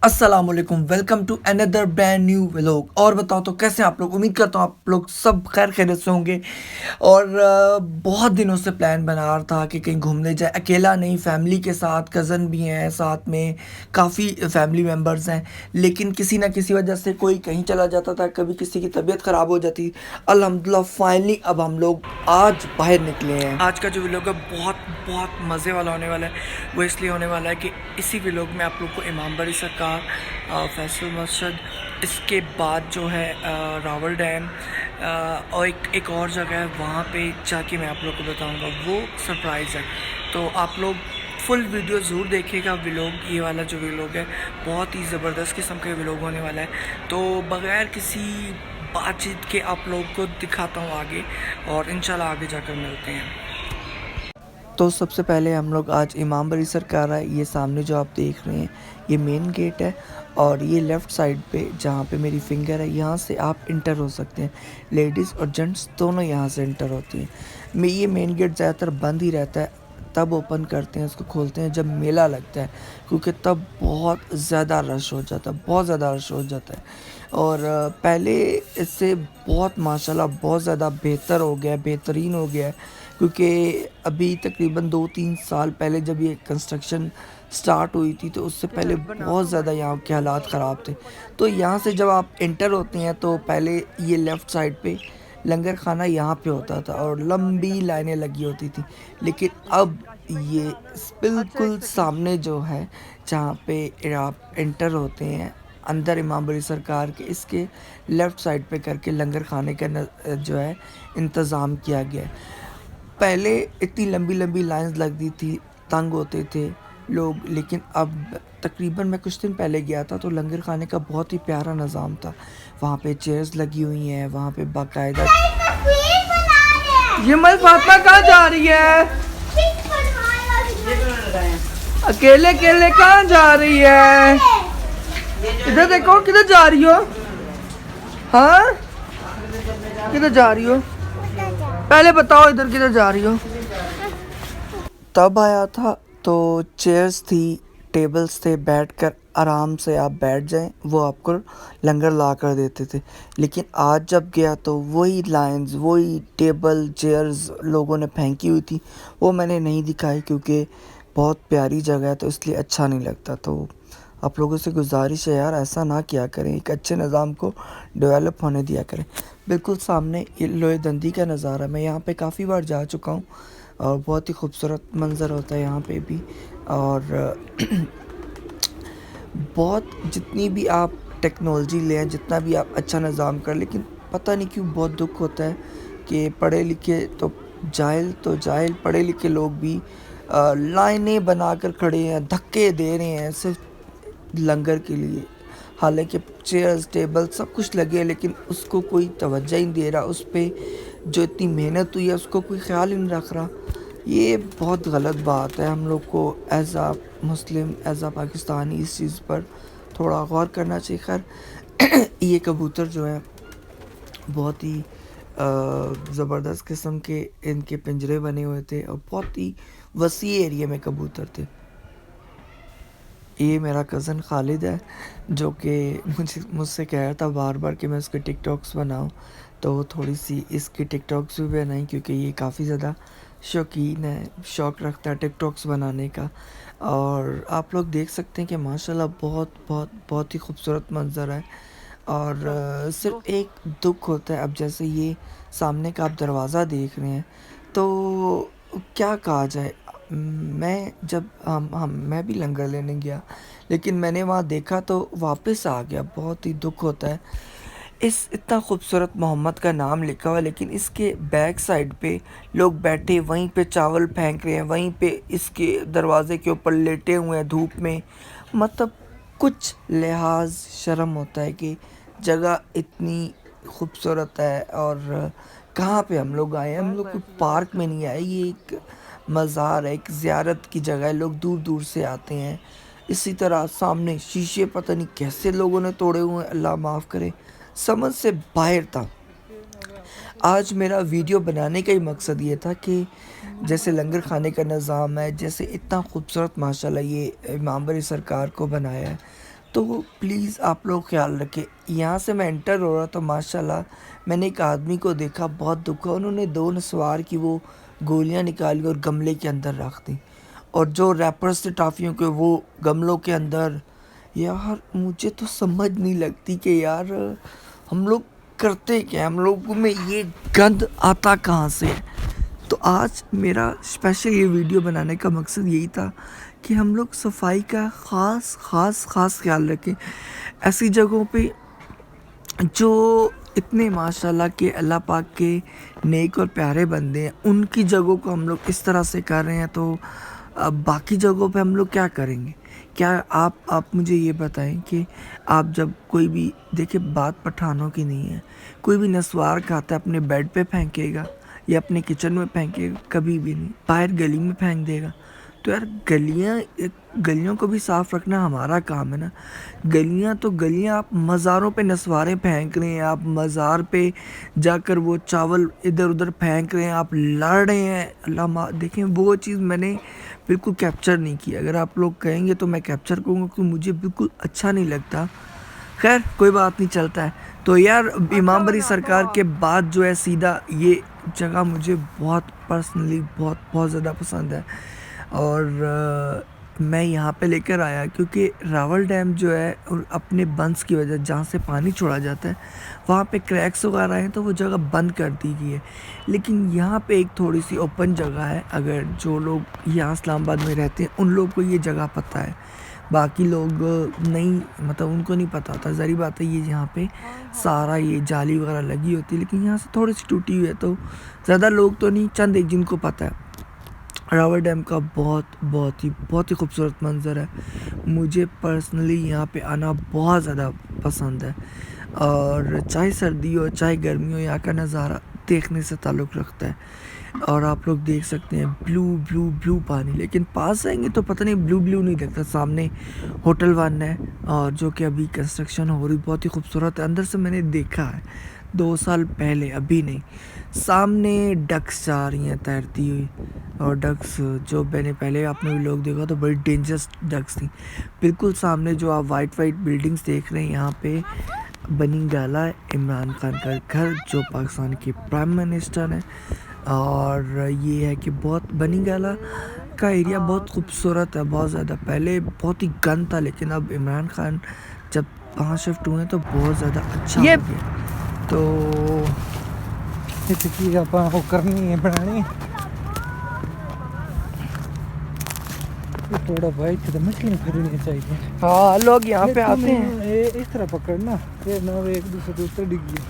अस्सलामुअलैकुम, welcome to another brand new vlog. और बताओ तो कैसे हैं आप लोग। उम्मीद करता हूँ आप लोग सब खैर खैरियत से होंगे। और बहुत दिनों से प्लान बना रहा था कि कहीं घूमने जाए, अकेला नहीं, फैमिली के साथ, कज़न भी हैं साथ में, काफ़ी फैमिली मेम्बर्स हैं। लेकिन किसी ना किसी वजह से कोई कहीं चला जाता था, कभी किसी की तबीयत ख़राब हो जाती। अल्हम्दुलिल्लाह फाइनली अब हम लोग आज बाहर निकले हैं। आज का जो व्लॉग है बहुत बहुत मज़े वाला होने वाला है। वो इसलिए होने वाला है कि इसी व्लॉग में आप लोग को इमाम बाड़ी सरकार, फैसल मस्जिद, इसके बाद जो है रावल डैम, और एक और जगह है, वहाँ पे जाके मैं आप लोग को बताऊँगा। वो सरप्राइज़ है। तो आप लोग फुल वीडियो ज़रूर देखिएगा। व्लॉग, ये वाला जो व्लॉग है बहुत ही ज़बरदस्त किस्म का व्लॉग होने वाला है। तो बग़ैर किसी बातचीत के आप लोग को दिखाता हूँ आगे, और इंशाल्लाह आगे जाकर मिलते हैं। तो सबसे पहले हम लोग आज इमाम बाड़ी सरकार है। ये सामने जो आप देख रहे हैं ये मेन गेट है, और ये लेफ़्ट साइड पे जहाँ पे मेरी फिंगर है यहाँ से आप इंटर हो सकते हैं। लेडीज़ और जेंट्स दोनों यहाँ से इंटर होती हैं। ये मेन गेट ज़्यादातर बंद ही रहता है, तब ओपन करते हैं, इसको खोलते हैं जब मेला लगता है, क्योंकि तब बहुत ज़्यादा रश हो जाता है, बहुत ज़्यादा रश हो जाता है। और पहले इससे बहुत माशाल्लाह बहुत ज़्यादा बेहतर हो गया है, बेहतरीन हो गया है। क्योंकि अभी तकरीबन 2-3 साल पहले जब ये कंस्ट्रक्शन स्टार्ट हुई थी, तो उससे पहले बहुत ज़्यादा यहाँ के हालात ख़राब थे। तो यहाँ से जब आप एंटर होते हैं तो पहले ये लेफ़्ट साइड पे लंगर खाना यहाँ पे होता था और लंबी लाइनें लगी होती थी। लेकिन अब ये बिल्कुल सामने जो है, जहाँ पे आप एंटर होते हैं अंदर इमाम बाड़ी सरकार के, इसके लेफ़्ट साइड पे करके लंगर खाने का जो है इंतज़ाम किया गया है। पहले इतनी लंबी लंबी लाइंस लगती थी, तंग होते थे लोग, लेकिन अब तकरीबन मैं कुछ दिन पहले गया था तो लंगर खाने का बहुत ही प्यारा निज़ाम था। वहाँ पे चेयर्स लगी हुई हैं, वहाँ पे बाकायदा। ये मल फातिमा कहाँ जा रही है? अकेले अकेले कहाँ जा रही है? इधर देखो, किधर जा रही हो? हाँ, किधर जा रही हो? पहले बताओ इधर किधर जा रही हो। तब आया था तो चेयर्स थी, टेबल्स थे, बैठकर आराम से आप बैठ जाएं, वो आपको लंगर ला कर देते थे। लेकिन आज जब गया तो वही लाइंस, वही टेबल चेयर्स लोगों ने फेंकी हुई थी, वो मैंने नहीं दिखाई क्योंकि बहुत प्यारी जगह है तो इसलिए अच्छा नहीं लगता। तो आप लोगों से गुजारिश है यार, ऐसा ना किया करें, एक अच्छे निज़ाम को डेवलप होने दिया करें। बिल्कुल सामने ये लोहे दंदी का नज़ारा, मैं यहाँ पे काफ़ी बार जा चुका हूँ और बहुत ही खूबसूरत मंज़र होता है यहाँ पे भी। और बहुत जितनी भी आप टेक्नोलॉजी लें, जितना भी आप अच्छा निज़ाम कर, लेकिन पता नहीं क्यों बहुत दुख होता है कि पढ़े लिखे तो जाहिल, पढ़े लिखे लोग भी लाइनें बनाकर खड़े हैं, धक्के दे रहे हैं सिर्फ लंगर के लिए। हालांकि चेयर्स टेबल सब कुछ लगे हैं, लेकिन उसको कोई तवज्जो ही नहीं दे रहा, उस पे जो इतनी मेहनत हुई है उसको कोई ख्याल ही नहीं रख रहा। ये बहुत गलत बात है। हम लोग को एज आ मुस्लिम, एज आ पाकिस्तानी इस चीज़ पर थोड़ा गौर करना चाहिए। खैर ये कबूतर जो है बहुत ही ज़बरदस्त किस्म के इनके पिंजरे बने हुए थे और बहुत ही वसी एरिया में कबूतर थे। ये मेरा कज़न खालिद है जो कि मुझसे कह रहा था बार बार कि मैं उसके टिकटॉक्स बनाऊं, तो थोड़ी सी इसकी टिकटॉक्स भी बनाई क्योंकि ये काफ़ी ज़्यादा शौकीन है, शौक़ रखता है टिकटॉक्स बनाने का। और आप लोग देख सकते हैं कि माशाल्लाह बहुत बहुत बहुत ही खूबसूरत मंज़र है। और सिर्फ एक दुख होता है, अब जैसे ये सामने का आप दरवाज़ा देख रहे हैं तो क्या कहा जाए। मैं जब हम मैं भी लंगर लेने गया, लेकिन मैंने वहाँ देखा तो वापस आ गया, बहुत ही दुख होता है। इस इतना खूबसूरत मोहम्मद का नाम लिखा हुआ है, लेकिन इसके बैक साइड पे लोग बैठे वहीं पे चावल फेंक रहे हैं, वहीं पे इसके दरवाज़े के ऊपर लेटे हुए हैं धूप में। मतलब कुछ लिहाज शर्म होता है कि जगह इतनी खूबसूरत है और कहाँ पे हम लोग आए हैं। हम लोग कोई पार्क में नहीं आए, ये एक मज़ार है, एक ज़ियारत की जगह है, लोग दूर दूर से आते हैं। इसी तरह सामने शीशे पता नहीं कैसे लोगों ने तोड़े हुए हैं, अल्लाह माफ़ करे, समझ से बाहर था। आज मेरा वीडियो बनाने का ही मकसद ये था कि जैसे लंगर खाने का निज़ाम है, जैसे इतना खूबसूरत माशाल्लाह ये इमाम बाड़ी सरकार को बनाया है, तो प्लीज़ आप लोग ख्याल रखें। यहाँ से मैं एंटर हो रहा तो माशाल्लाह मैंने एक आदमी को देखा, बहुत दुख हुआ। उन्होंने 2 नस्वार की वो गोलियाँ निकाली और गमले के अंदर रख दी, और जो रैपर्स थे टॉफ़ियों के वो गमलों के अंदर। यार मुझे तो समझ नहीं लगती कि यार हम लोग करते क्या, हम लोगों में ये गंद आता कहाँ से है। तो आज मेरा स्पेशल ये वीडियो बनाने का मकसद यही था कि हम लोग सफाई का ख़ास ख्याल रखें ऐसी जगहों पे जो इतने माशाल्लाह के अल्लाह पाक के नेक और प्यारे बंदे हैं। उनकी जगहों को हम लोग इस तरह से कर रहे हैं, तो अब बाकी जगहों पे हम लोग क्या करेंगे? क्या आप मुझे ये बताएं कि आप जब कोई भी देखिए, बात पठानों की नहीं है, कोई भी नस्वार खाता है अपने बेड पे फेंकेगा या अपने किचन में फेंकेगा? कभी भी नहीं। बाहर गली में फेंक देगा। तो यार गलियों को भी साफ़ रखना हमारा काम है ना। गलियां तो गलियां, आप मज़ारों पे नस्वारे फेंक रहे हैं, आप मज़ार पे जाकर वो चावल इधर उधर फेंक रहे हैं, आप लड़ रहे हैं। अल्लाह देखें, वो चीज़ मैंने बिल्कुल कैप्चर नहीं की। अगर आप लोग कहेंगे तो मैं कैप्चर करूँगा, क्योंकि मुझे बिल्कुल अच्छा नहीं लगता। खैर कोई बात नहीं, चलता है। तो यार इमाम बरी सरकार के बाद जो है सीधा ये जगह मुझे बहुत पर्सनली बहुत ज़्यादा पसंद है। और मैं यहाँ पे लेकर आया क्योंकि रावल डैम जो है और अपने बंस की वजह, जहाँ से पानी छोड़ा जाता है वहाँ पे क्रैक्स वगैरह हैं, तो वो जगह बंद कर दी गई है। लेकिन यहाँ पे एक थोड़ी सी ओपन जगह है। अगर जो लोग यहाँ इस्लामाबाद में रहते हैं उन लोग को ये जगह पता है, बाकी लोग नहीं, मतलब उनको नहीं पता होता। ज़ाहिर बात है, ये यहाँ पे सारा ये जाली वगैरह लगी होती है, लेकिन यहाँ से थोड़ी सी टूटी हुई है, तो ज़्यादा लोग तो नहीं, चंद एक जिनको पता है। रावल डैम का बहुत ही खूबसूरत मंज़र है। मुझे पर्सनली यहाँ पे आना बहुत ज़्यादा पसंद है, और चाहे सर्दी हो चाहे गर्मी हो, यहाँ का नज़ारा देखने से ताल्लुक़ रखता है। और आप लोग देख सकते हैं ब्लू पानी, लेकिन पास आएंगे तो पता नहीं ब्लू नहीं दिखता। सामने होटल वन है, और जो कि अभी कंस्ट्रक्शन हो रही, बहुत ही खूबसूरत है। अंदर से मैंने देखा है 2 साल पहले, अभी नहीं। सामने डक्स जा रही हैं तैरती हुई, और डक्स जो मैंने पहले आपने भी लोग देखा तो बड़ी डेंजरस डक्स थी। बिल्कुल सामने जो आप वाइट बिल्डिंग्स देख रहे हैं, यहाँ पे बनी गाला है इमरान खान का घर, जो पाकिस्तान के प्राइम मिनिस्टर हैं। और ये है कि बहुत बनी गाला का एरिया बहुत खूबसूरत है, बहुत ज़्यादा। पहले बहुत ही गंद था, लेकिन अब इमरान खान जब वहाँ शिफ्ट हुए तो बहुत ज़्यादा अच्छा हो गया। तो इतनी चीज़ आप करनी है, बनानी है। थोड़ा भाई तो मछली खरीदनी चाहिए। हाँ, लोग यहाँ पे आते हैं। इस तरह पकड़ना, फिर ना एक दूसरे के ऊपर डिग गई।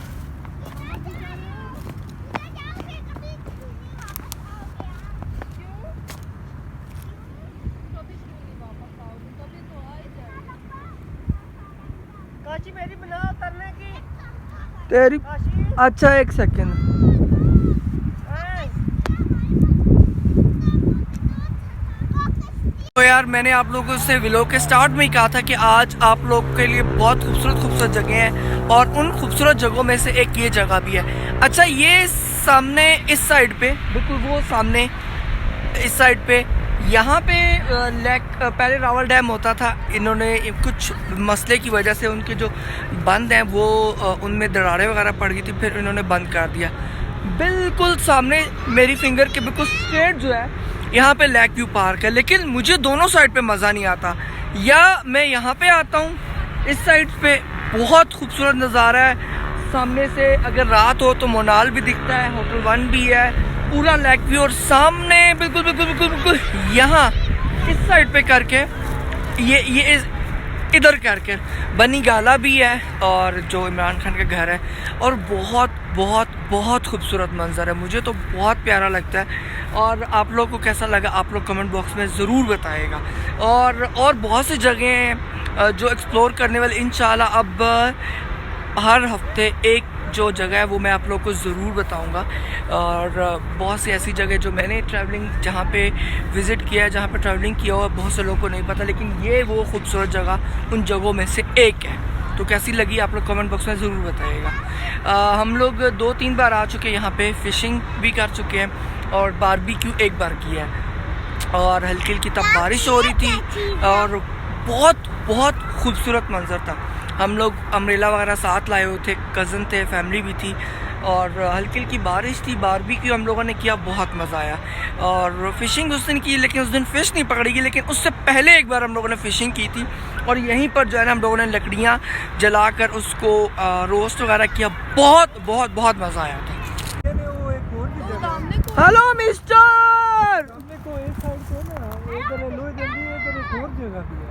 काची मेरी बना करने की तेरी अच्छा, एक सेकंड। तो यार मैंने आप लोगों से व्लॉग के स्टार्ट में ही कहा था कि आज आप लोग के लिए बहुत खूबसूरत जगह हैं, और उन खूबसूरत जगहों में से एक ये जगह भी है। अच्छा, ये सामने इस साइड पे, बिल्कुल वो सामने इस साइड पे, यहाँ पे पहले रावल डैम होता था। इन्होंने कुछ मसले की वजह से उनके जो बंद हैं वो उनमें दरारें वगैरह पड़ गई थी, फिर इन्होंने बंद कर दिया। बिल्कुल सामने मेरी फिंगर के बिल्कुल स्ट्रेट जो है यहाँ पे लेक व्यू पार्क है, लेकिन मुझे दोनों साइड पे मज़ा नहीं आता। या मैं यहाँ पे आता हूँ, इस साइड पे बहुत खूबसूरत नज़ारा है। सामने से अगर रात हो तो मोनाल भी दिखता है, होटल वन भी है, पूरा लेक व्यू। और सामने बिल्कुल यहाँ इस साइड पे करके ये इधर करके बनी गाला भी है, और जो इमरान खान का घर है, और बहुत खूबसूरत मंजर है। मुझे तो बहुत प्यारा लगता है। और आप लोगों को कैसा लगा आप लोग कमेंट बॉक्स में ज़रूर बताइएगा। और बहुत सी जगह हैं जो एक्सप्लोर करने वाले, इंशाल्लाह अब हर हफ्ते एक जो जगह है वो मैं आप लोगों को ज़रूर बताऊंगा। और बहुत सी ऐसी जगह जो मैंने ट्रैवलिंग जहाँ पे विज़िट किया है, जहाँ पे ट्रैवलिंग किया हुआ बहुत से लोगों को नहीं पता, लेकिन ये वो खूबसूरत जगह उन जगहों में से एक है। तो कैसी लगी आप लोग कमेंट बॉक्स में ज़रूर बताइएगा। हम लोग 2-3 बार आ चुके हैं यहाँ पे, फ़िशिंग भी कर चुके हैं, और बारबेक्यू एक बार किया है। और हल्की तब बारिश हो रही थी, और बहुत खूबसूरत मंजर था। हम लोग अम्ब्रेला वगैरह साथ लाए हुए थे, कज़न थे, फैमिली भी थी और हल्की हल्की बारिश थी। बारबेक्यू हम लोगों ने किया, बहुत मज़ा आया। और फ़िशिंग उस दिन की, लेकिन उस दिन फ़िश नहीं पकड़ी गई, लेकिन उससे पहले एक बार हम लोगों ने फ़िशिंग की थी और यहीं पर जो है ना हम लोगों ने लकड़ियाँ जलाकर उसको रोस्ट वगैरह किया। बहुत बहुत बहुत मज़ा आया था। वो एक और भी जगह हेलो मिस्टर, सामने को एक साइड को ना इधर लोहे जल्दी इधर एक और जगह भी है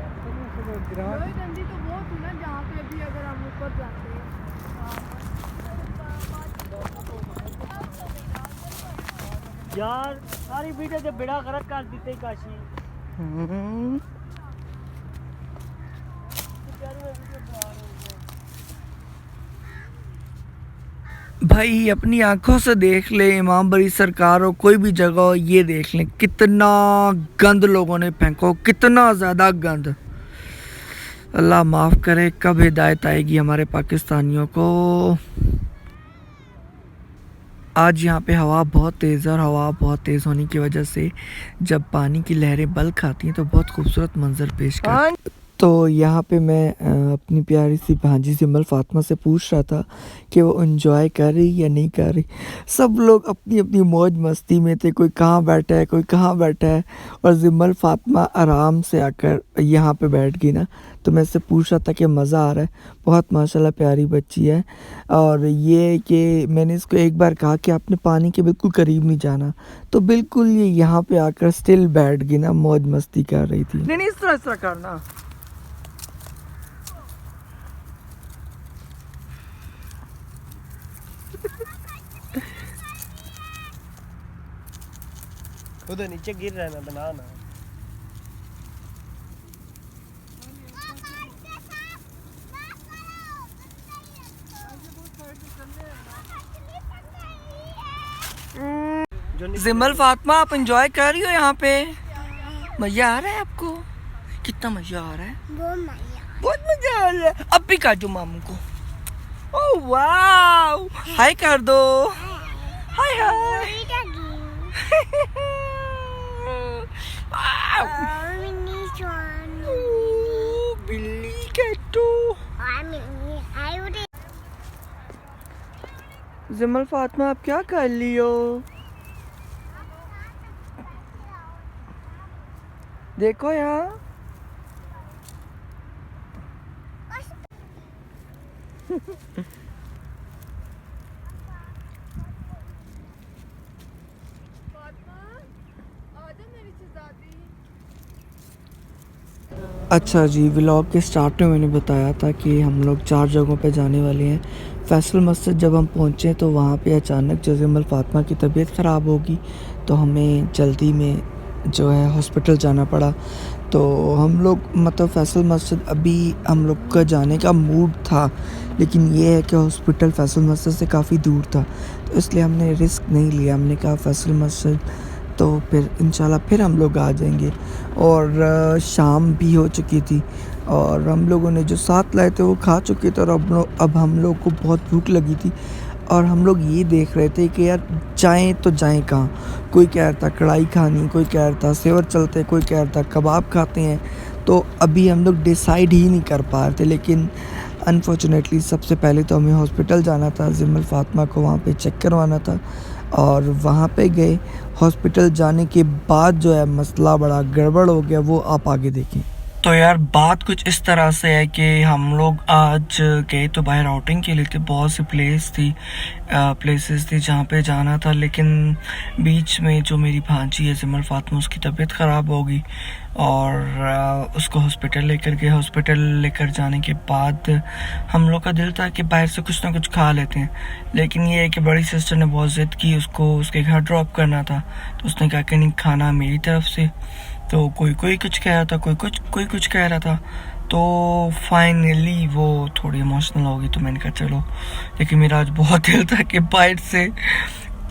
ग्राउंड लोही डंडी तो वो थी ना जहाँ पे भी अगर हम ऊपर जाते हैं। यार सारी वीडियो जब बिड़ा गलत कर देते काशी। भाई अपनी आंखों से देख ले, इमाम बड़ी सरकार हो, कोई भी जगह हो, ये देख लें कितना गंद लोगों ने फेंको, कितना ज़्यादा गंद। अल्लाह माफ़ करे, कब हिदायत आएगी हमारे पाकिस्तानियों को। आज यहाँ पे हवा बहुत तेज़ है और हवा बहुत तेज़ होने की वजह से जब पानी की लहरें बल खाती हैं तो बहुत खूबसूरत मंजर पेश करती। तो यहाँ पे मैं अपनी प्यारी सी भांजी सिमल फातिमा से पूछ रहा था कि वो एंजॉय कर रही या नहीं कर रही। सब लोग अपनी अपनी मौज मस्ती में थे, कोई कहाँ बैठा है, कोई कहाँ बैठा है, और सिमल फातिमा आराम से आकर यहाँ पे बैठ गई ना। तो मैं इससे पूछ रहा था कि मज़ा आ रहा है, बहुत माशाल्लाह प्यारी बच्ची है। और ये कि मैंने इसको एक बार कहा कि आपने पानी के बिल्कुल करीब नहीं जाना, तो बिल्कुल ये यहाँ पे आकर स्टिल बैठ गई ना, मौज मस्ती कर रही थी। नहीं नहीं, इस तरह करना। उधर नीचे गिर रहा है ना, बना ना। सिमल फातिमा, आप एंजॉय कर रही हो यहाँ पे? मज़ा आ रहा है आपको? कितना मज़ा आ रहा है? बहुत मज़ा आ रहा है। अब भी कर दो मामू को। ओह वाव, हाय कर दो। हाय हाय। बिल्ली कैटू। सिमल फातिमा, आप क्या कर ली हो? देखो यहाँ। अच्छा जी, व्लॉग के स्टार्ट में मैंने बताया था कि हम लोग 4 जगहों पे जाने वाले हैं। फैसल मस्जिद जब हम पहुँचे तो वहाँ पे अचानक जो सिमल फातिमा की तबीयत ख़राब होगी तो हमें जल्दी में जो है हॉस्पिटल जाना पड़ा। तो हम लोग मतलब फैसल मस्जिद अभी हम लोग का जाने का मूड था, लेकिन ये है कि हॉस्पिटल फैसल मस्जिद से काफ़ी दूर था, तो इसलिए हमने रिस्क नहीं लिया। हमने कहा फैसल मस्जिद तो फिर इंशाल्लाह फिर हम लोग आ जाएंगे। और शाम भी हो चुकी थी और हम लोगों ने जो साथ लाए थे वो खा चुके थे, और अब हम लोग को बहुत भूख लगी थी और हम लोग ये देख रहे थे कि यार जाएं तो जाएं कहाँ। कोई कह रहा था कढ़ाई खानी, कोई कह रहा था सेवर चलते, कोई कह रहा था कबाब खाते हैं। तो अभी हम लोग डिसाइड ही नहीं कर पा रहे थे, लेकिन अनफॉर्चुनेटली सबसे पहले तो हमें हॉस्पिटल जाना था, सिमल फातिमा को वहाँ पे चेक करवाना था और वहाँ पे गए। हॉस्पिटल जाने के बाद जो है मसला बड़ा गड़बड़ हो गया, वो आप आगे देखें। तो यार बात कुछ इस तरह से है कि हम लोग आज गए तो बाहर आउटिंग के लिए थे। बहुत सी प्लेसेस थी जहाँ पे जाना था, लेकिन बीच में जो मेरी भांजी है सिमल फातिमा, उसकी तबीयत ख़राब हो गई और उसको हॉस्पिटल लेकर गए। हॉस्पिटल लेकर जाने के बाद हम लोग का दिल था कि बाहर से कुछ ना कुछ खा लेते हैं, लेकिन ये है कि बड़ी सिस्टर ने बहुत ज़िद की, उसको उसके घर ड्रॉप करना था। तो उसने कहा कि नहीं, खाना मेरी तरफ से। तो कोई कुछ कह रहा था, कोई कुछ कह रहा था। तो फाइनली वो थोड़ी इमोशनल हो गई, तो मैंने कहा चलो, लेकिन मेरा आज बहुत दिल था कि बाहर से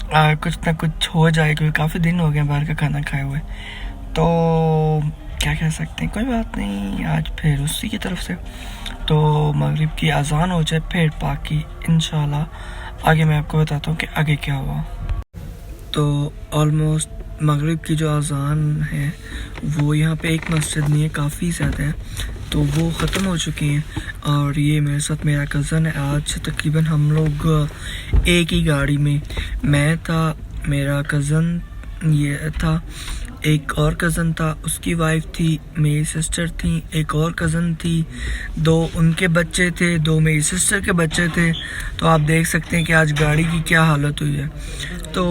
कुछ ना कुछ हो जाए, क्योंकि काफ़ी दिन हो गए बाहर का खाना खाए हुए। तो क्या कह सकते हैं, कोई बात नहीं, आज फिर उसी की तरफ से। तो मगरिब की अजान हो जाए फिर बाकी इंशाल्लाह आगे मैं आपको बताता हूँ कि आगे क्या हुआ। तो ऑलमोस्ट मगरिब की जो अज़ान है वो यहाँ पे एक मस्जिद नहीं है, काफ़ी ज़्यादा है। तो वो ख़त्म हो चुकी हैं। और ये मेरे साथ मेरा कज़न है। आज तकरीबन हम लोग एक ही गाड़ी में, मैं था, मेरा कज़न ये था, एक और कज़न था, उसकी वाइफ थी, मेरी सिस्टर थी, एक और कज़न थी, 2 उनके बच्चे थे, 2 मेरी सिस्टर के बच्चे थे। तो आप देख सकते हैं कि आज गाड़ी की क्या हालत हुई है। तो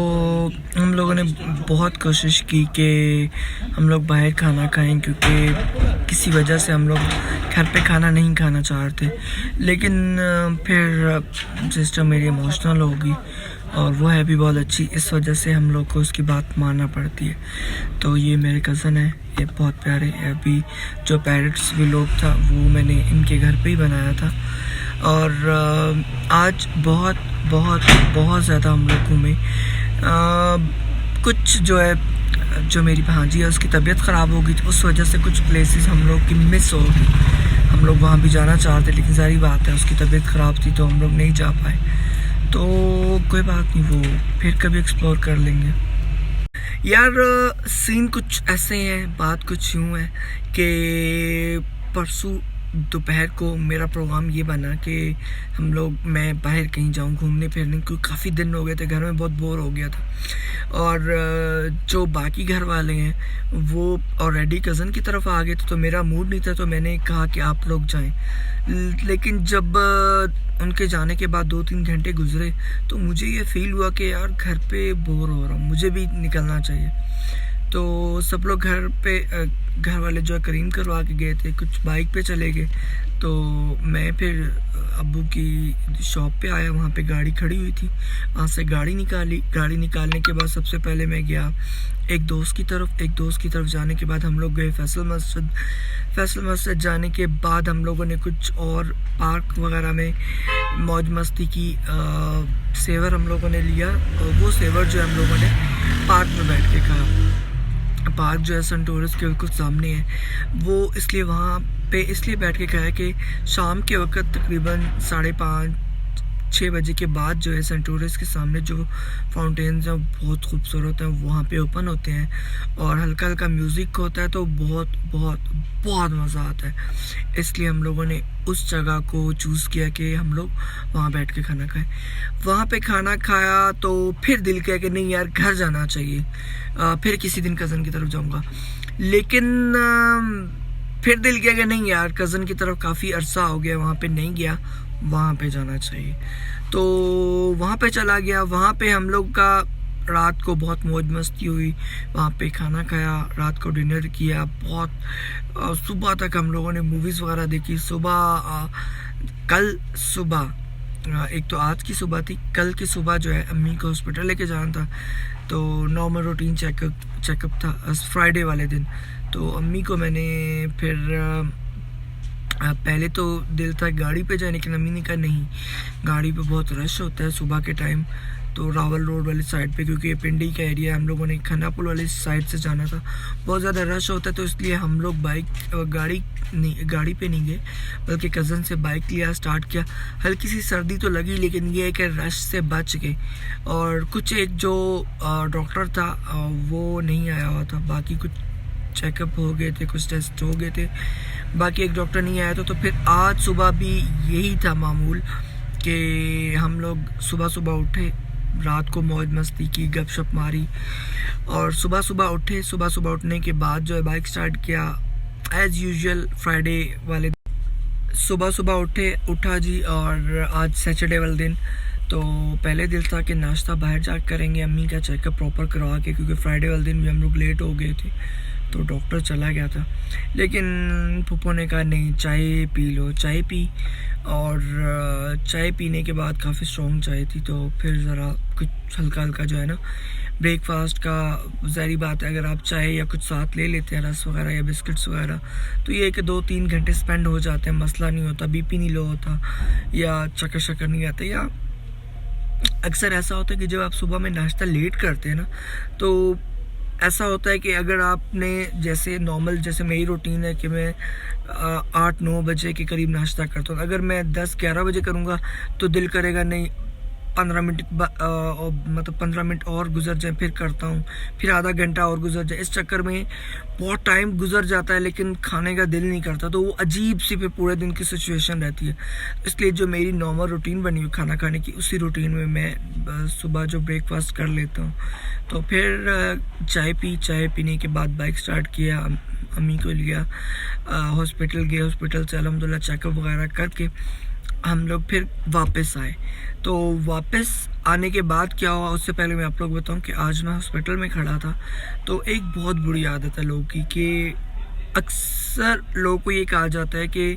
हम लोगों ने बहुत कोशिश की कि हम लोग बाहर खाना खाएं, क्योंकि किसी वजह से हम लोग घर पे खाना नहीं खाना चाहते। लेकिन फिर सिस्टर मेरी इमोशनल होगी और वो है भी बहुत अच्छी, इस वजह से हम लोग को उसकी बात मानना पड़ती है। तो ये मेरे कज़न है, ये बहुत प्यारे। अभी जो पैरट्स भी लोग था वो मैंने इनके घर पे ही बनाया था। और आज बहुत बहुत बहुत ज़्यादा हम लोग घूमे। कुछ जो है, जो मेरी भांजी है उसकी तबीयत ख़राब हो गई, तो उस वजह से कुछ प्लेसेस हम लोग की मिस हो गई। हम लोग वहाँ भी जाना चाहते, लेकिन सारी बात है उसकी तबीयत ख़राब थी तो हम लोग नहीं जा पाए। तो कोई बात नहीं, वो फिर कभी एक्सप्लोर कर लेंगे। यार सीन कुछ ऐसे हैं, बात कुछ यूँ है कि परसों दोपहर को मेरा प्रोग्राम ये बना कि मैं बाहर कहीं जाऊं घूमने फिरने, क्योंकि काफ़ी दिन हो गए थे, घर में बहुत बोर हो गया था। और जो बाकी घर वाले हैं वो ऑलरेडी कज़न की तरफ आ गए थे, तो मेरा मूड नहीं था, तो मैंने कहा कि आप लोग जाएं। लेकिन जब उनके जाने के बाद 2-3 घंटे गुजरे तो मुझे ये फ़ील हुआ कि यार घर पे बोर हो रहा हूँ, मुझे भी निकलना चाहिए। तो सब लोग घर वाले जो है करीम करवा के गए थे, कुछ बाइक पे चले गए। तो मैं फिर अब्बू की शॉप पे आया, वहाँ पे गाड़ी खड़ी हुई थी, वहाँ से गाड़ी निकाली। गाड़ी निकालने के बाद सबसे पहले मैं गया एक दोस्त की तरफ जाने के बाद हम लोग गए फैसल मस्जिद जाने के बाद हम लोगों ने कुछ और पार्क वगैरह में मौज मस्ती की। सेवर हम लोगों ने लिया, और वो सेवर जो है हम लोगों ने पार्क में बैठ के खाया। पार्क जो है सन टूरिस्ट के बिल्कुल सामने है, वो इसलिए वहाँ पे इसलिए बैठ के खाया कि शाम के वक्त तकरीबन 5:30-6 बजे के बाद जो है सन टूरिस्ट के सामने जो फाउंटेन्स हैं बहुत खूबसूरत हैं, वहाँ पे ओपन होते हैं और हल्का हल्का म्यूज़िक होता है, तो बहुत बहुत बहुत मज़ा आता है। इसलिए हम लोगों ने उस जगह को चूज़ किया कि हम लोग वहाँ बैठ के खाना खाएं। वहाँ पे खाना खाया तो फिर दिल किया कि नहीं यार घर जाना चाहिए, फिर किसी दिन कज़न की तरफ जाऊँगा। लेकिन फिर दिल किया कि नहीं यार कज़न की तरफ काफ़ी अरसा हो गया, वहाँ पे नहीं गया, वहाँ पे जाना चाहिए। तो वहाँ पे चला गया। वहाँ पे हम लोग का रात को बहुत मौज मस्ती हुई, वहाँ पे खाना खाया, रात को डिनर किया, बहुत सुबह तक हम लोगों ने मूवीज़ वगैरह देखी। कल सुबह एक तो आज की सुबह थी, कल की सुबह जो है अम्मी को हॉस्पिटल लेके जाना था, तो नॉर्मल रूटीन चेकअप था फ्राइडे वाले दिन। तो अम्मी को मैंने फिर पहले तो दिल था गाड़ी पे जाने, लेकिन अम्मी ने कहा नहीं, गाड़ी पे बहुत रश होता है सुबह के टाइम, तो रावल रोड वाली साइड पे, क्योंकि ये पिंडी का एरिया है, हम लोगों ने खन्नापुल वाली साइड से जाना था, बहुत ज़्यादा रश होता है। तो इसलिए हम लोग गाड़ी पे नहीं गए, बल्कि कज़न से बाइक लिया, स्टार्ट किया। हल्की सी सर्दी तो लगी, लेकिन ये है कि रश से बच गए। और कुछ एक जो डॉक्टर था वो नहीं आया हुआ था, बाकी कुछ चेकअप हो गए थे, कुछ टेस्ट हो गए थे, बाकी एक डॉक्टर नहीं आया था। तो फिर आज सुबह भी यही था मामूल कि हम लोग सुबह उठे, रात को मौज मस्ती की, गपशप मारी, और सुबह उठने के बाद जो है बाइक स्टार्ट किया एज़ यूजुअल फ्राइडे वाले सुबह उठा जी। और आज सैटरडे वाले दिन तो पहले दिल था कि नाश्ता बाहर जा करेंगे, अम्मी का चेकअप प्रॉपर करवा के, क्योंकि फ्राइडे वाले दिन भी हम लोग लेट हो गए थे, तो डॉक्टर चला गया था। लेकिन पप्पू ने कहा नहीं, चाय पी लो। चाय पी, और चाय पीने के बाद काफ़ी स्ट्रॉन्ग चाय थी, तो फिर ज़रा कुछ हल्का जो है ना ब्रेकफास्ट का, ज़ाहिर बात है अगर आप चाय या कुछ साथ ले लेते हैं, रस वगैरह या बिस्किट्स वगैरह, तो ये कि 2-3 घंटे स्पेंड हो जाते हैं, मसला नहीं होता, बीपी नहीं लो होता, या चक्कर नहीं आता। या अक्सर ऐसा होता है कि जब आप सुबह में नाश्ता लेट करते हैं ना, तो ऐसा होता है कि अगर आपने जैसे मेरी रूटीन है कि मैं 8-9 बजे के करीब नाश्ता करता हूँ, अगर मैं 10-11 बजे करूँगा तो दिल करेगा नहीं 15 मिनट मतलब 15 मिनट और गुजर जाए फिर करता हूँ, फिर आधा घंटा और गुजर जाए। इस चक्कर में बहुत टाइम गुजर जाता है लेकिन खाने का दिल नहीं करता, तो वो अजीब सी फिर पूरे दिन की सिचुएशन रहती है। इसलिए जो मेरी नॉर्मल रूटीन बनी हुई खाना खाने की, उसी रूटीन में मैं सुबह जो ब्रेकफास्ट कर लेता हूँ। तो फिर चाय पीने के बाद बाइक स्टार्ट किया, अम्मी को लिया, हॉस्पिटल गए, हॉस्पिटल से अल्हम्दुलिल्लाह चेकअप वगैरह करके हम लोग फिर वापस आए। तो वापस आने के बाद क्या हुआ उससे पहले मैं आप लोग बताऊं कि आज मैं हॉस्पिटल में खड़ा था। तो एक बहुत बुरी आदत है लोगों की कि अक्सर लोगों को ये कहा जाता है कि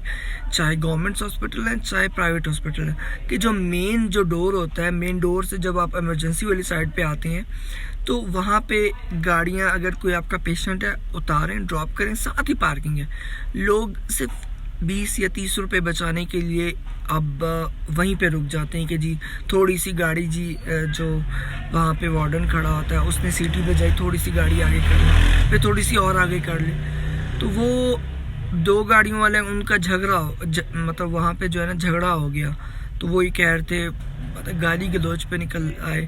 चाहे गवर्नमेंट हॉस्पिटल है चाहे प्राइवेट हॉस्पिटल है, कि जो मेन जो डोर होता है, मेन डोर से जब आप इमरजेंसी वाली साइड पे आते हैं तो वहाँ पे गाड़ियाँ, अगर कोई आपका पेशेंट है, उतारें, ड्रॉप करें, साथ ही पार्किंग है। लोग सिर्फ 20 या 30 रुपए बचाने के लिए अब वहीं पे रुक जाते हैं कि जी थोड़ी सी गाड़ी, जी जो वहाँ पे वार्डन खड़ा होता है उसने सीटी बजाई, थोड़ी सी गाड़ी आगे कर ली, फिर थोड़ी सी और आगे कर ली। तो वो 2 गाड़ियों वाले उनका झगड़ा मतलब वहाँ पे जो है ना झगड़ा हो गया। तो वो ही कह रहे थे, मतलब गाली गलौज पे निकल आए।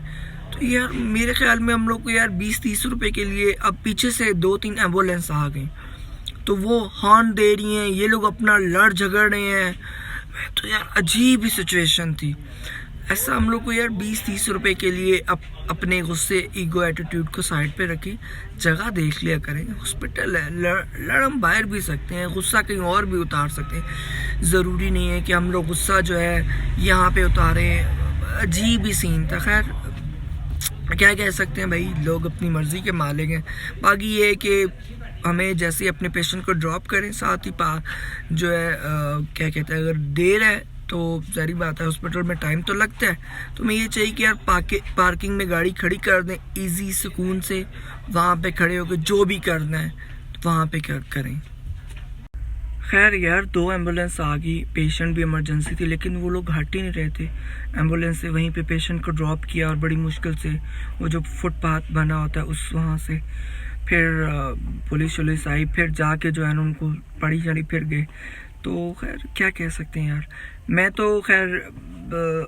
तो यार मेरे ख्याल में हम लोग को यार 20-30 रुपए के लिए अब पीछे से 2-3 एम्बुलेंस आ गई, तो वो हॉर्न दे रही हैं, ये लोग अपना लड़ झगड़ रहे हैं। तो यार अजीब ही सिचुएशन थी। ऐसा हम लोग को यार 20-30 रुपए के लिए अपने गुस्से, ईगो, एटीट्यूड को साइड पे रखें, जगह देख लिया करें। हॉस्पिटल है, लड़ हम बाहर भी सकते हैं, गुस्सा कहीं और भी उतार सकते हैं। ज़रूरी नहीं है कि हम लोग गुस्सा जो है यहाँ पे उतारें। अजीब ही सीन था। खैर क्या कह सकते हैं भाई, लोग अपनी मर्ज़ी के मालिक हैं। बाकी ये है कि हमें जैसे अपने पेशेंट को ड्रॉप करें, साथ ही जो है क्या कहते हैं, अगर देर है तो सारी बात है, हॉस्पिटल में टाइम तो लगता है, तो मैं ये चाहिए कि यार पार्किंग में गाड़ी खड़ी कर दें, इजी सुकून से वहाँ पे खड़े होकर जो भी करना है तो वहाँ पे करें। खैर यार 2 एम्बुलेंस आ गई, पेशेंट भी इमरजेंसी थी लेकिन वो लोग हट ही नहीं रहे थे एम्बुलेंस से। वहीं पे पेशेंट को ड्रॉप किया और बड़ी मुश्किल से वो जो फुटपाथ बना होता है उस वहाँ से फिर पुलिस आई, फिर जाके जो है ना उनको पड़ी चढ़ी फिर गए। तो खैर क्या कह सकते हैं यार। मैं तो खैर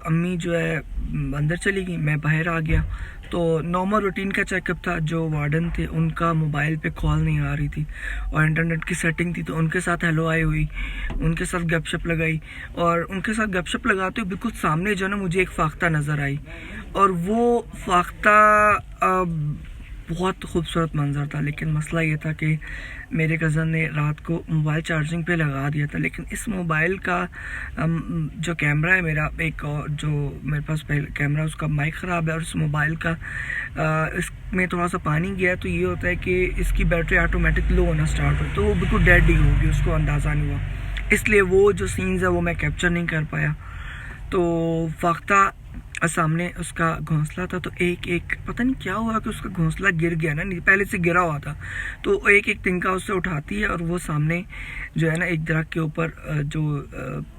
अम्मी जो है अंदर चली गई, मैं बाहर आ गया। तो नॉर्मल रूटीन का चेकअप था। जो वार्डन थे उनका मोबाइल पे कॉल नहीं आ रही थी और इंटरनेट की सेटिंग थी, तो उनके साथ हेलो आई हुई, उनके साथ गपशप लगाई। और उनके साथ गपशप लगाते हुए बिल्कुल सामने जो है ना मुझे एक फाख्ता नज़र आई, और वो फाख्ता बहुत खूबसूरत मंजर था। लेकिन मसला ये था कि मेरे कज़न ने रात को मोबाइल चार्जिंग पे लगा दिया था, लेकिन इस मोबाइल का जो कैमरा है मेरा, एक और जो मेरे पास पहले कैमरा उसका माइक ख़राब है, और इस मोबाइल का इसमें थोड़ा सा पानी गया तो ये होता है कि इसकी बैटरी ऑटोमेटिक लो होना स्टार्ट हो, तो वो बिल्कुल डेड ही होगी, उसको अंदाज़ा नहीं हुआ। इसलिए वो जो सीन्स है वो मैं कैप्चर नहीं कर पाया। तो फाख्ता सामने उसका घोंसला था, तो एक पता नहीं क्या हुआ कि उसका घोंसला गिर गया ना, पहले से गिरा हुआ था, तो एक तिनका उससे उठाती है और वो सामने जो है ना एक दरख्त के ऊपर जो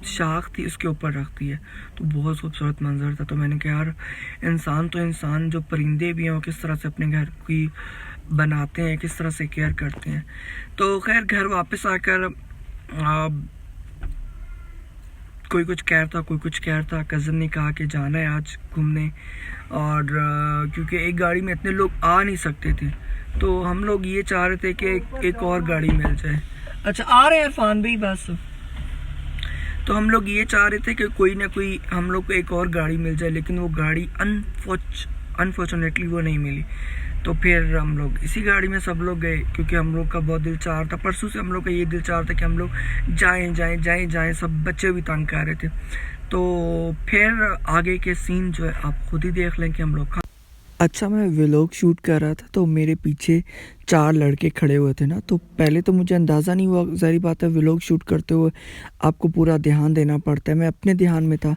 शाख थी उसके ऊपर रखती है। तो बहुत खूबसूरत मंजर था। तो मैंने कहा यार इंसान तो इंसान, जो परिंदे भी हैं वो किस तरह से अपने घर की बनाते हैं, किस तरह से केयर करते हैं। तो खैर घर वापस आकर कोई कुछ कह रहा था, कोई कुछ कह रहा था। कज़न ने कहा कि जाना है आज घूमने, और क्योंकि एक गाड़ी में इतने लोग आ नहीं सकते थे, तो हम लोग ये चाह रहे थे कि एक और गाड़ी मिल जाए। अच्छा आ रहे हैं इरफान भाई बस। तो हम लोग ये चाह रहे थे कि कोई ना कोई हम लोग को एक और गाड़ी मिल जाए, लेकिन वो गाड़ी अनफॉर्चुनेटली वो नहीं मिली। तो फिर हम लोग इसी गाड़ी में सब लोग गए, क्योंकि हम लोग का बहुत दिल चाह रहा था। परसों से हम लोग का ये दिल चाह रहा था कि हम लोग जाएं। सब बच्चे भी तंग कर रहे थे। तो फिर आगे के सीन जो है आप खुद ही देख लें कि हम लोग अच्छा, मैं व्लॉग शूट कर रहा था तो मेरे पीछे 4 लड़के खड़े हुए थे ना, तो पहले तो मुझे अंदाज़ा नहीं हुआ। ज़ाहिर बात है व्लॉग शूट करते हुए आपको पूरा ध्यान देना पड़ता है, मैं अपने ध्यान में था।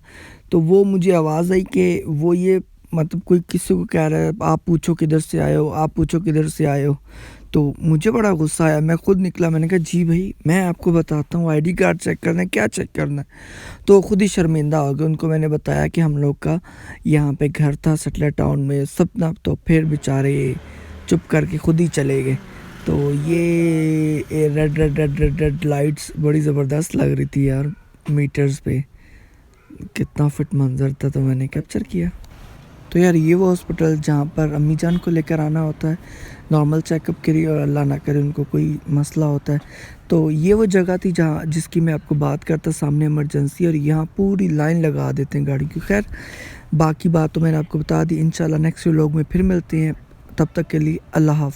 तो वो मुझे आवाज़ आई कि वो ये मतलब कोई किसी को कह रहा है आप पूछो किधर से आए हो, आप पूछो किधर से आए हो। तो मुझे बड़ा गुस्सा आया, मैं खुद निकला, मैंने कहा जी भाई मैं आपको बताता हूँ आईडी कार्ड चेक करना है, क्या चेक करना है। तो खुद ही शर्मिंदा हो गए। उनको मैंने बताया कि हम लोग का यहाँ पे घर था सेटलर टाउन में सपना। तो फिर बेचारे चुप करके खुद ही चले गए। तो ये रेड लाइट्स बड़ी ज़बरदस्त लग रही थी यार मीटर्स पे, कितना फिट मंजर था, तो मैंने कैप्चर किया। तो यार ये वो हॉस्पिटल जहाँ पर अम्मी जान को लेकर आना होता है नॉर्मल चेकअप के लिए, और अल्लाह ना करे उनको कोई मसला होता है। तो ये वो जगह थी जहाँ जिसकी मैं आपको बात करता, सामने इमरजेंसी, और यहाँ पूरी लाइन लगा देते हैं गाड़ी की। खैर बाकी बात तो मैंने आपको बता दी। इंशाल्लाह नेक्स्ट व्लॉग में फिर मिलते हैं, तब तक के लिए अल्लाह हाफ़िज़।